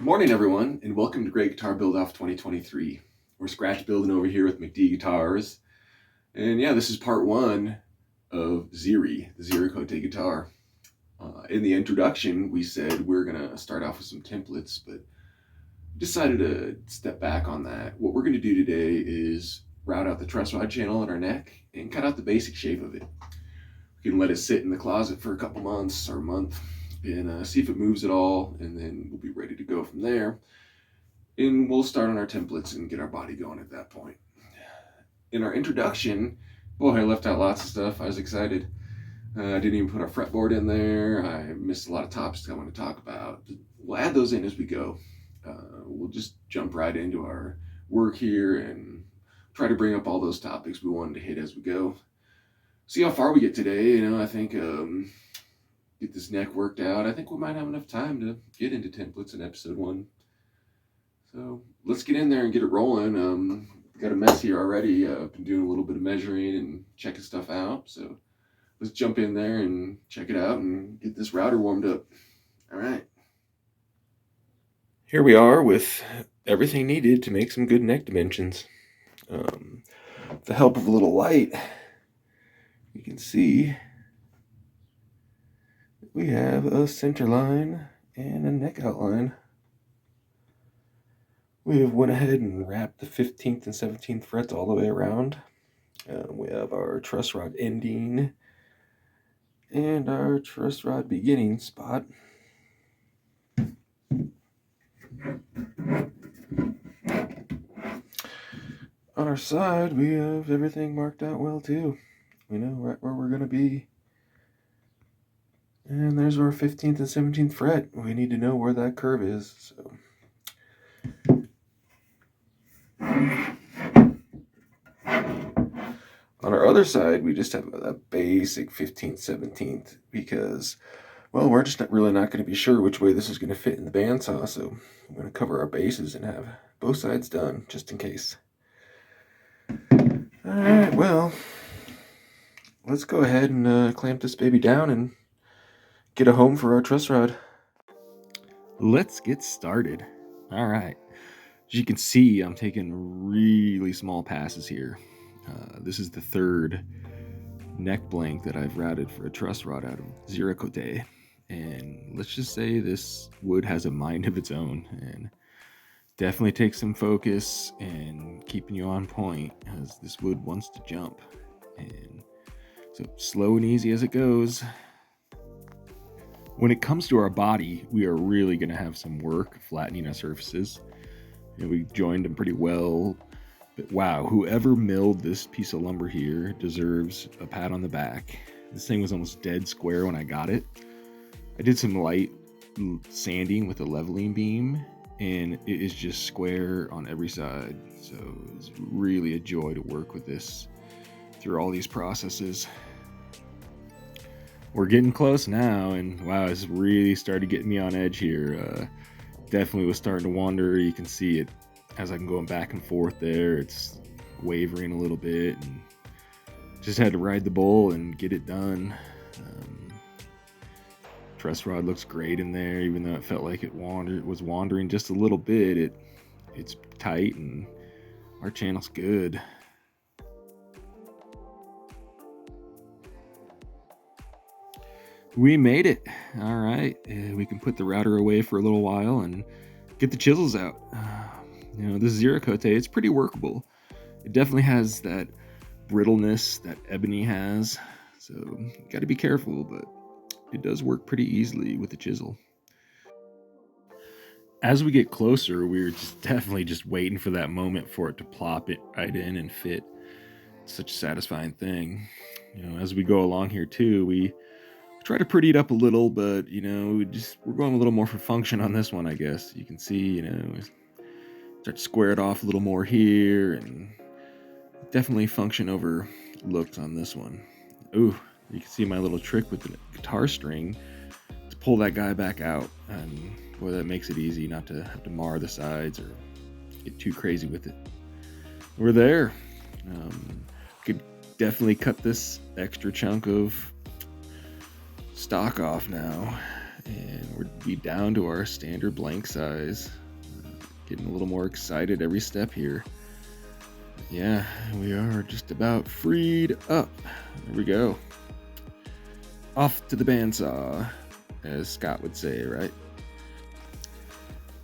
morning, everyone, and welcome to Great Guitar Build Off 2023. We're scratch building over here with McD Guitars. And yeah, this is part one of Ziri, the Zero Cote guitar. In the introduction, we said we're going to start off with some templates, but decided to step back on that. What we're going to do today is route out the truss rod channel on our neck and cut out the basic shape of it. We can let it sit in the closet for a couple months or a month and see if it moves at all, and then we'll be ready to go from there. And we'll start on our templates and get our body going at that point. In our introduction, boy, I left out lots of stuff. I was excited. I didn't even put our fretboard in there. I missed a lot of topics I want to talk about. We'll add those in as we go. We'll just jump right into our work here and try to bring up all those topics we wanted to hit as we go. See how far we get today. I think get this neck worked out. I think we might have enough time to get into templates in episode 1. So let's get in there and get it rolling. Got a mess here already. I've been doing a little bit of measuring and checking stuff out. So let's jump in there and check it out and get this router warmed up. All right. Here we are with everything needed to make some good neck dimensions. With the help of a little light, you can see we have a center line and a neck outline. We have went ahead and wrapped the 15th and 17th frets all the way around. We have our truss rod ending and our truss rod beginning spot. On our side, we have everything marked out well too. We know right where we're going to be. And there's our 15th and 17th fret. We need to know where that curve is. So on our other side, we just have a basic 15th, 17th because, well, we're just really not going to be sure which way this is going to fit in the bandsaw. So I'm going to cover our bases and have both sides done just in case. All right, well, let's go ahead and clamp this baby down and get a home for our truss rod. Let's get started. All right. As you can see, I'm taking really small passes here. This is the third neck blank that I've routed for a truss rod out of Zero Cote. And let's just say this wood has a mind of its own and definitely takes some focus and keeping you on point as this wood wants to jump. And so slow and easy as it goes. When it comes to our body, we are really going to have some work flattening our surfaces. We joined them pretty well. But wow, whoever milled this piece of lumber here deserves a pat on the back. This thing was almost dead square when I got it. I did some light sanding with a leveling beam, and it is just square on every side. So it's really a joy to work with this through all these processes. We're getting close now, and wow, it's really started getting me on edge here. Definitely was starting to wander. You can see it as I'm going back and forth there. It's wavering a little bit, and just had to ride the bull and get it done. Truss rod looks great in there, even though it felt like it was wandering just a little bit. It's tight, and our channel's good. We made it. All right. We can put the router away for a little while and get the chisels out. This Zero Cote, it's pretty workable. It definitely has that brittleness that ebony has. So you got to be careful, but it does work pretty easily with the chisel. As we get closer, we're definitely just waiting for that moment for it to plop it right in and fit. It's such a satisfying thing. As we go along here too, we try to pretty it up a little, but we're going a little more for function on this one, I guess. You can see, start to square it off a little more here, and definitely function over looks on this one. Ooh, you can see my little trick with the guitar string to pull that guy back out, and boy, that makes it easy not to have to mar the sides or get too crazy with it. We're there. Could definitely cut this extra chunk of stock off now and we'll be down to our standard blank size. Getting a little more excited every step here. Yeah, we are just about freed up. There we go. Off to the bandsaw, as Scott would say, right?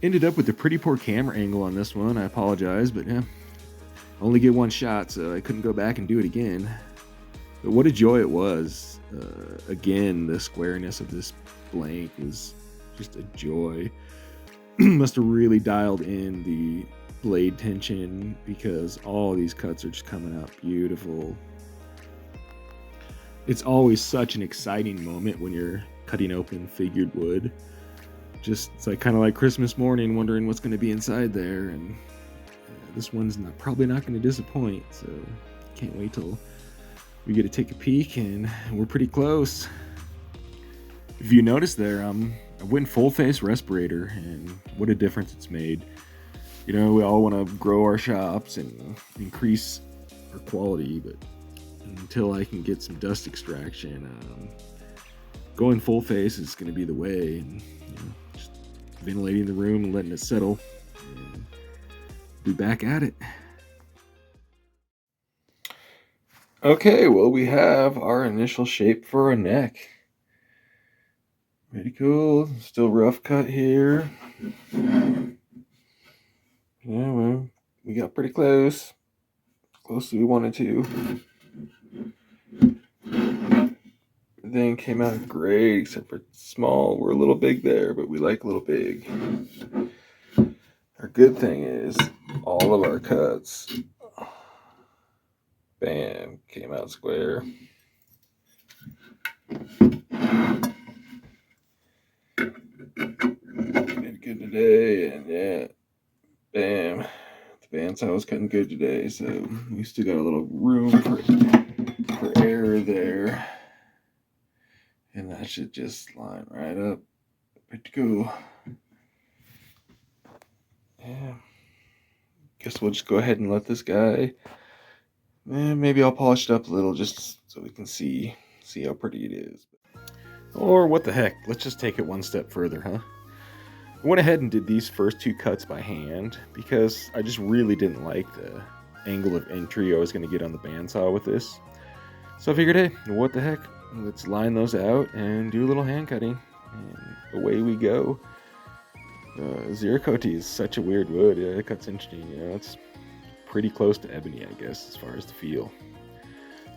Ended up with a pretty poor camera angle on this one. I apologize, but yeah, only get one shot, so I couldn't go back and do it again. But what a joy it was. Again, the squareness of this blank was just a joy. Must have really dialed in the blade tension, because all these cuts are just coming out beautiful. It's always such an exciting moment when you're cutting open figured wood. It's like kind of like Christmas morning, wondering what's going to be inside there, and this one's probably not going to disappoint. So can't wait till we get to take a peek, and we're pretty close. If you notice there, I went full face respirator, and what a difference it's made. You know, we all want to grow our shops and increase our quality, but until I can get some dust extraction, going full face is going to be the way. And just ventilating the room and letting it settle, and be back at it. Okay, well, we have our initial shape for a neck. Pretty cool. Still rough cut here. Yeah, well, we got pretty close. Close as we wanted to. Everything came out great, except for small. We're a little big there, but we like a little big. Our good thing is all of our cuts, bam, came out square. Did good today, and yeah, bam. The bandsaw was cutting good today, so we still got a little room for error there. And that should just line right up. Good to go. Yeah. Guess we'll just go ahead and let this guy. Maybe I'll polish it up a little just so we can see how pretty it is. Or what the heck, let's just take it one step further, huh? I went ahead and did these first two cuts by hand because I just really didn't like the angle of entry I was going to get on the bandsaw with this. So I figured, hey, what the heck, let's line those out and do a little hand cutting, and away we go. Zircote is such a weird wood. Yeah, it cuts interesting. It's pretty close to ebony, I guess, as far as the feel.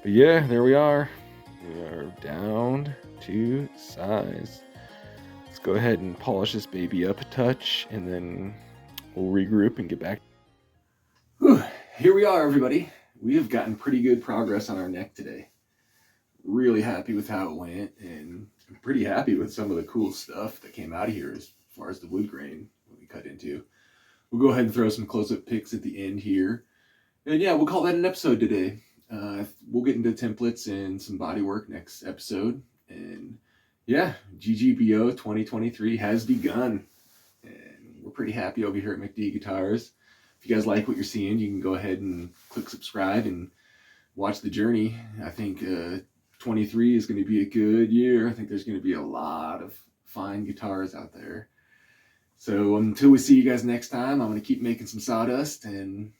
But yeah, there we are. We are down to size. Let's go ahead and polish this baby up a touch, and then we'll regroup and get back. Whew. Here we are, everybody. We have gotten pretty good progress on our neck today. Really happy with how it went, and I'm pretty happy with some of the cool stuff that came out of here as far as the wood grain that we cut into. We'll go ahead and throw some close-up pics at the end here. And yeah, we'll call that an episode today. We'll get into templates and some bodywork next episode. And yeah, GGBO 2023 has begun. And we're pretty happy over here at McD Guitars. If you guys like what you're seeing, you can go ahead and click subscribe and watch the journey. I think 23 is going to be a good year. I think there's going to be a lot of fine guitars out there. So until we see you guys next time, I'm going to keep making some sawdust, and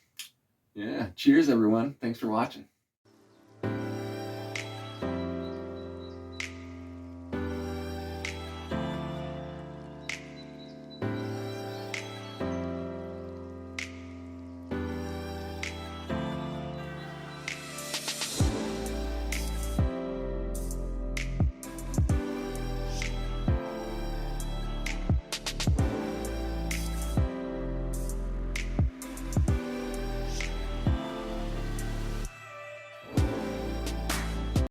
yeah, cheers everyone. Thanks for watching.